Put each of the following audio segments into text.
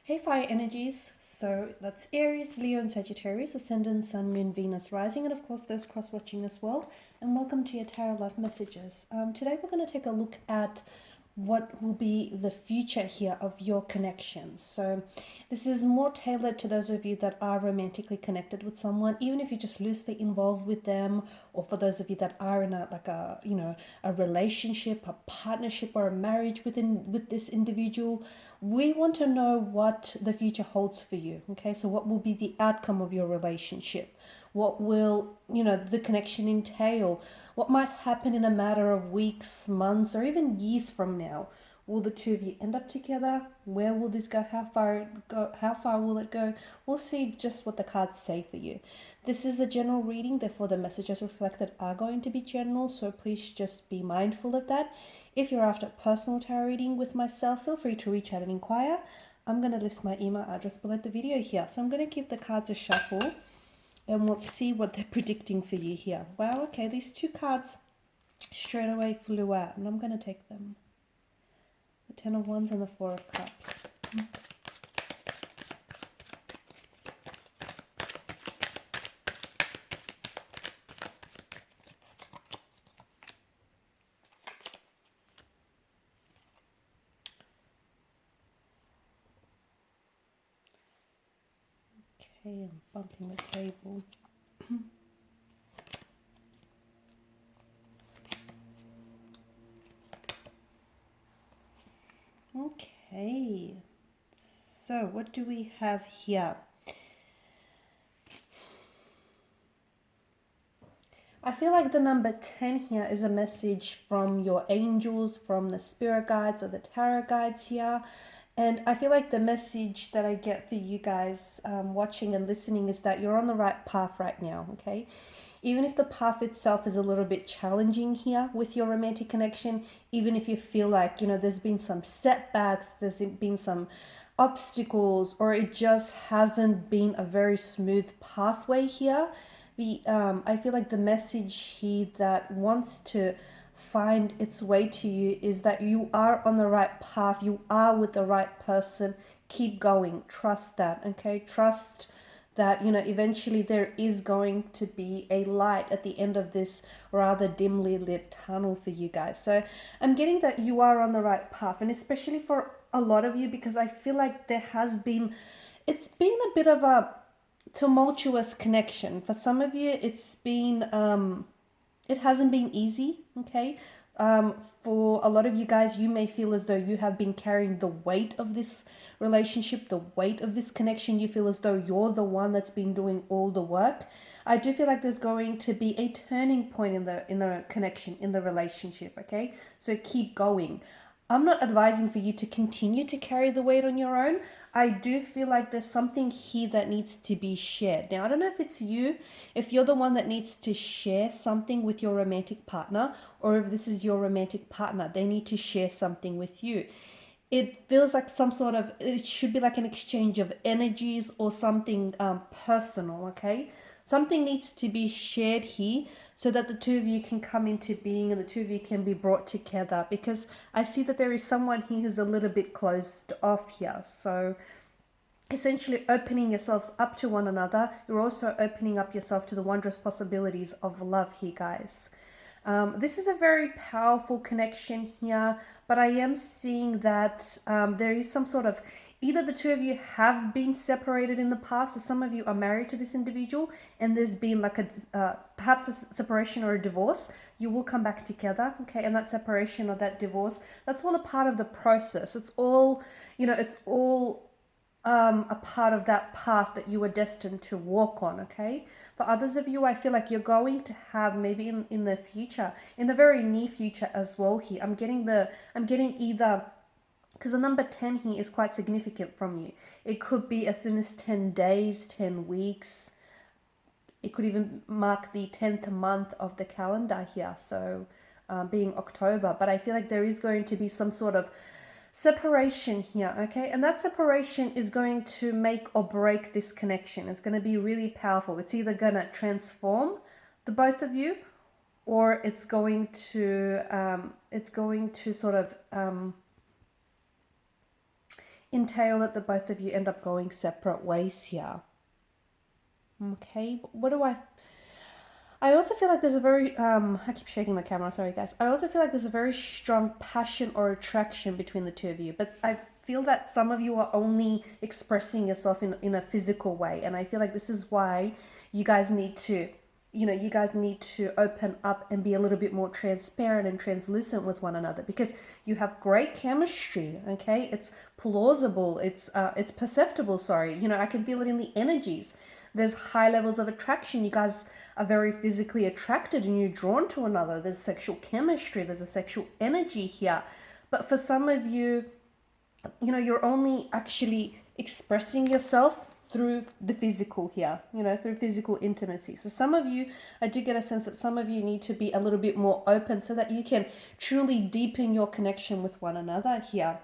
Hey fire energies, so that's Aries, Leo and Sagittarius, Ascendant, Sun, Moon, Venus, Rising, and of course those cross-watching as well. And welcome to your Tarot Love Messages. Today we're going to take a look at what will be the future here of your connections. So this is more tailored to those of you that are romantically connected with someone, even if you're just loosely involved with them, or for those of you that are in a relationship, a partnership, or a marriage with this individual. We want to know what the future holds for you. Okay, so what will be the outcome of your relationship? What will the connection entail? What might happen in a matter of weeks, months, or even years from now? Will the two of you end up together? Where will this go? How far will it go? We'll see just what the cards say for you. This is the general reading, therefore the messages reflected are going to be general, so please just be mindful of that. If you're after a personal tarot reading with myself, feel free to reach out and inquire. I'm going to list my email address below the video here. So I'm going to give the cards a shuffle and we'll see what they're predicting for you here. Wow, okay, these two cards straight away flew out, and I'm going to take them. The Ten of Wands and the Four of Cups. Okay, I'm bumping the table. Okay, so what do we have here? I feel like the number 10 here is a message from your angels, from the spirit guides or the tarot guides here. And I feel like the message that I get for you guys watching and listening is that you're on the right path right now, okay? Even if the path itself is a little bit challenging here with your romantic connection, even if you feel like, there's been some setbacks, there's been some obstacles, or it just hasn't been a very smooth pathway here, I feel like the message here that wants to find its way to you is that you are on the right path, you are with the right person. Keep going, trust that, okay? Trust that eventually there is going to be a light at the end of this rather dimly lit tunnel for you guys. So I'm getting that you are on the right path, and especially for a lot of you, because I feel like it's been a bit of a tumultuous connection. For some of you, it hasn't been easy, okay? For a lot of you guys, you may feel as though you have been carrying the weight of this relationship, the weight of this connection. You feel as though you're the one that's been doing all the work. I do feel like there's going to be a turning point in the connection, in the relationship, okay? So keep going. I'm not advising for you to continue to carry the weight on your own. I do feel like there's something here that needs to be shared. Now, I don't know if it's you, if you're the one that needs to share something with your romantic partner, or if this is your romantic partner, they need to share something with you. It feels like it should be like an exchange of energies or something personal, okay? Something needs to be shared here so that the two of you can come into being and the two of you can be brought together, because I see that there is someone here who's a little bit closed off here. So essentially opening yourselves up to one another, you're also opening up yourself to the wondrous possibilities of love here, guys. This is a very powerful connection here, but I am seeing that there is some sort of, either the two of you have been separated in the past, or some of you are married to this individual and there's been like perhaps a separation or a divorce. You will come back together, okay? And that separation or that divorce, that's all a part of the process. It's all, it's all a part of that path that you were destined to walk on, okay? For others of you, I feel like you're going to have maybe in the future, in the very near future as well here. I'm getting either, because the number 10 here is quite significant from you. It could be as soon as 10 days, 10 weeks. It could even mark the 10th month of the calendar here, so being October. But I feel like there is going to be some sort of separation here, okay? And that separation is going to make or break this connection. It's going to be really powerful. It's either going to transform the both of you, or it's going to sort of entail that the both of you end up going separate ways here. Okay, what do I also feel like there's a very, I keep shaking the camera, sorry guys. I also feel like there's a very strong passion or attraction between the two of you, but I feel that some of you are only expressing yourself in a physical way. And I feel like this is why you guys need to, you guys need to open up and be a little bit more transparent and translucent with one another, because you have great chemistry, okay? It's plausible, it's perceptible, sorry. I can feel it in the energies. There's high levels of attraction. You guys are very physically attracted and you're drawn to another. There's sexual chemistry. There's a sexual energy here. But for some of you, you're only actually expressing yourself through the physical here, through physical intimacy. So some of you, I do get a sense that some of you need to be a little bit more open so that you can truly deepen your connection with one another here.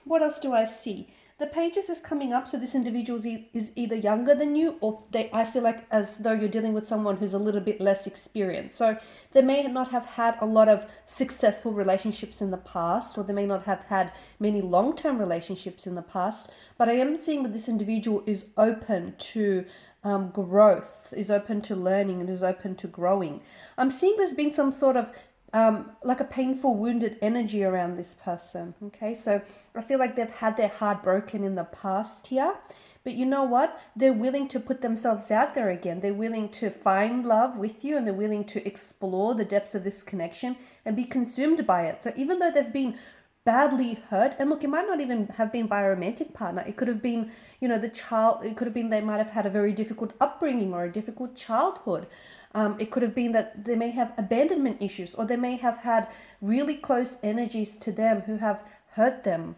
What else do I see? The pages is coming up, so this individual is either younger than you, or I feel like as though you're dealing with someone who's a little bit less experienced. So they may not have had a lot of successful relationships in the past, or they may not have had many long-term relationships in the past, but I am seeing that this individual is open to growth, is open to learning, and is open to growing. I'm seeing there's been some sort of like a painful, wounded energy around this person. Okay, so I feel like they've had their heart broken in the past here, but you know what? They're willing to put themselves out there again. They're willing to find love with you, and they're willing to explore the depths of this connection and be consumed by it. So even though they've been badly hurt, and look, it might not even have been by a romantic partner. It could have been, the child, it could have been they might have had a very difficult upbringing or a difficult childhood. It could have been that they may have abandonment issues, or they may have had really close energies to them who have hurt them,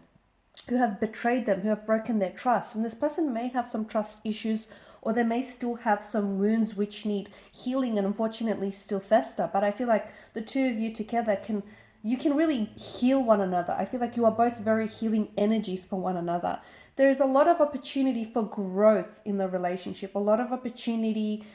who have betrayed them, who have broken their trust. And this person may have some trust issues, or they may still have some wounds which need healing and unfortunately still fester. But I feel like the two of you together can really heal one another. I feel like you are both very healing energies for one another. There is a lot of opportunity for growth in the relationship, a lot of opportunity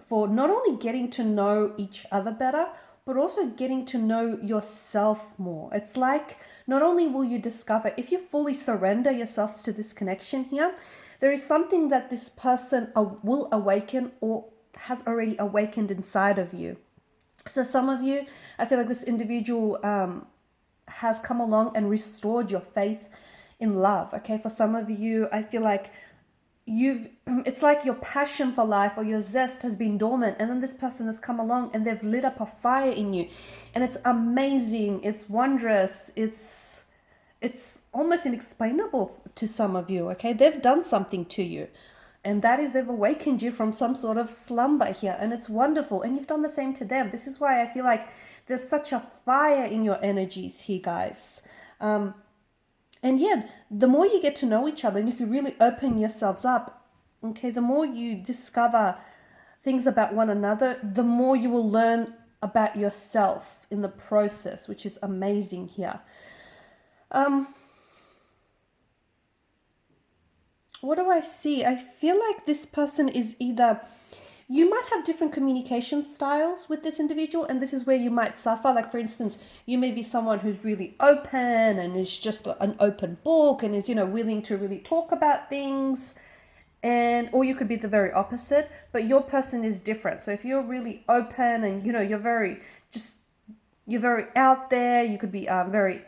for not only getting to know each other better, but also getting to know yourself more. It's like not only will you discover, if you fully surrender yourselves to this connection here, there is something that this person will awaken or has already awakened inside of you. So some of you, I feel like this individual has come along and restored your faith in love. Okay, for some of you, I feel like it's like your passion for life or your zest has been dormant, and then this person has come along and they've lit up a fire in you, and it's amazing, it's wondrous, it's almost inexplainable to some of you. Okay, they've done something to you, and that is they've awakened you from some sort of slumber here, and it's wonderful, and you've done the same to them. This is why I feel like there's such a fire in your energies here, guys. And yeah, the more you get to know each other, and if you really open yourselves up, okay, the more you discover things about one another, the more you will learn about yourself in the process, which is amazing here. What do I see? I feel like this person is either, you might have different communication styles with this individual, and this is where you might suffer. Like, for instance, you may be someone who's really open and is just an open book and is, willing to really talk about things, or you could be the very opposite, but your person is different. So if you're really open and, you're very out there, you could be very,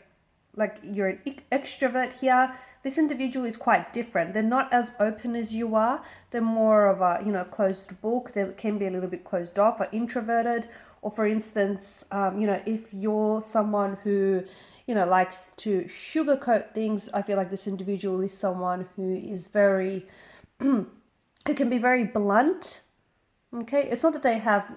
like, you're an extrovert here. This individual is quite different. They're not as open as you are. They're more of a, closed book. They can be a little bit closed off or introverted. Or for instance, if you're someone who, likes to sugarcoat things, I feel like this individual is someone who is very, who can be very blunt. Okay, it's not that they have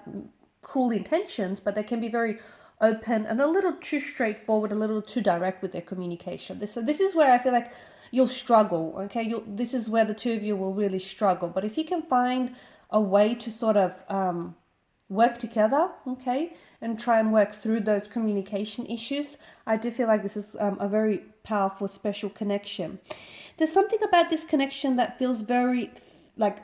cruel intentions, but they can be very open and a little too straightforward, a little too direct with their communication. This is where I feel like you'll struggle. Okay, this is where the two of you will really struggle. But if you can find a way to sort of work together, okay, and try and work through those communication issues, I do feel like this is a very powerful, special connection. There's something about this connection that feels very like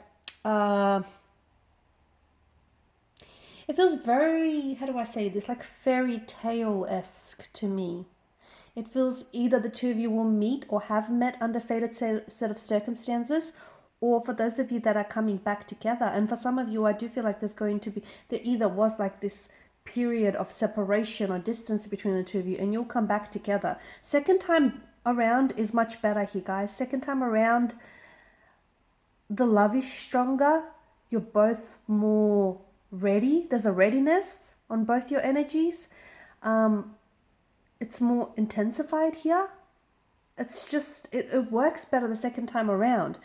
it feels very, how do I say this, like fairy tale-esque to me. It feels either the two of you will meet or have met under fated set of circumstances, or for those of you that are coming back together. And for some of you, I do feel like there either was like this period of separation or distance between the two of you, and you'll come back together. Second time around is much better here, guys. Second time around, the love is stronger. You're both more ready. There's a readiness on both your energies. It's more intensified here. It's just, it works better the second time around.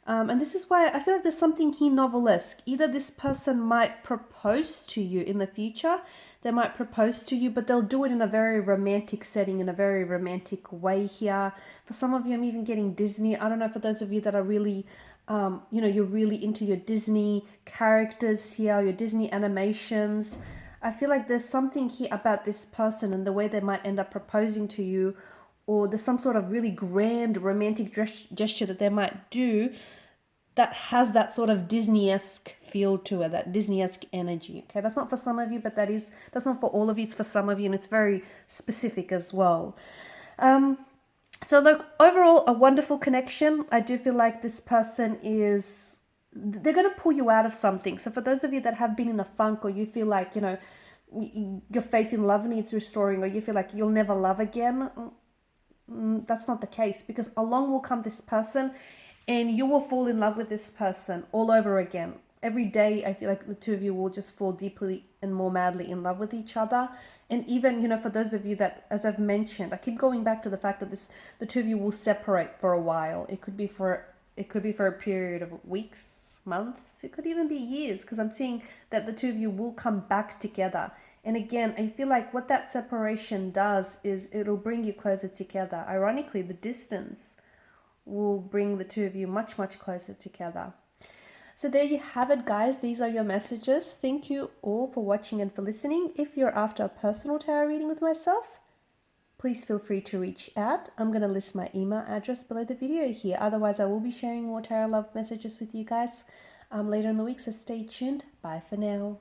And this is why I feel like there's something here novelesque. Either this person might propose to you in the future. They might propose to you, but they'll do it in a very romantic setting, in a very romantic way here. For some of you, I'm even getting Disney. I don't know, for those of you that are really, you're really into your Disney characters here, your Disney animations. I feel like there's something here about this person and the way they might end up proposing to you, or there's some sort of really grand romantic gesture that they might do that has that sort of Disney-esque feel to it, that Disney-esque energy. Okay, that's not for some of you, but that's not for all of you. It's for some of you, and it's very specific as well. So look, overall, a wonderful connection. I do feel like this person they're going to pull you out of something. So for those of you that have been in a funk, or you feel like, your faith in love needs restoring, or you feel like you'll never love again, that's not the case, because along will come this person and you will fall in love with this person all over again. Every day, I feel like the two of you will just fall deeply and more madly in love with each other. And even, for those of you that, as I've mentioned, I keep going back to the fact that the two of you will separate for a while. It could be for a period of weeks, months. It could even be years, because I'm seeing that the two of you will come back together. And again, I feel like what that separation does is it'll bring you closer together. Ironically, the distance will bring the two of you much, much closer together. So there you have it, guys. These are your messages. Thank you all for watching and for listening. If you're after a personal tarot reading with myself, please feel free to reach out. I'm going to list my email address below the video here. Otherwise, I will be sharing more tarot love messages with you guys later in the week, so stay tuned. Bye for now.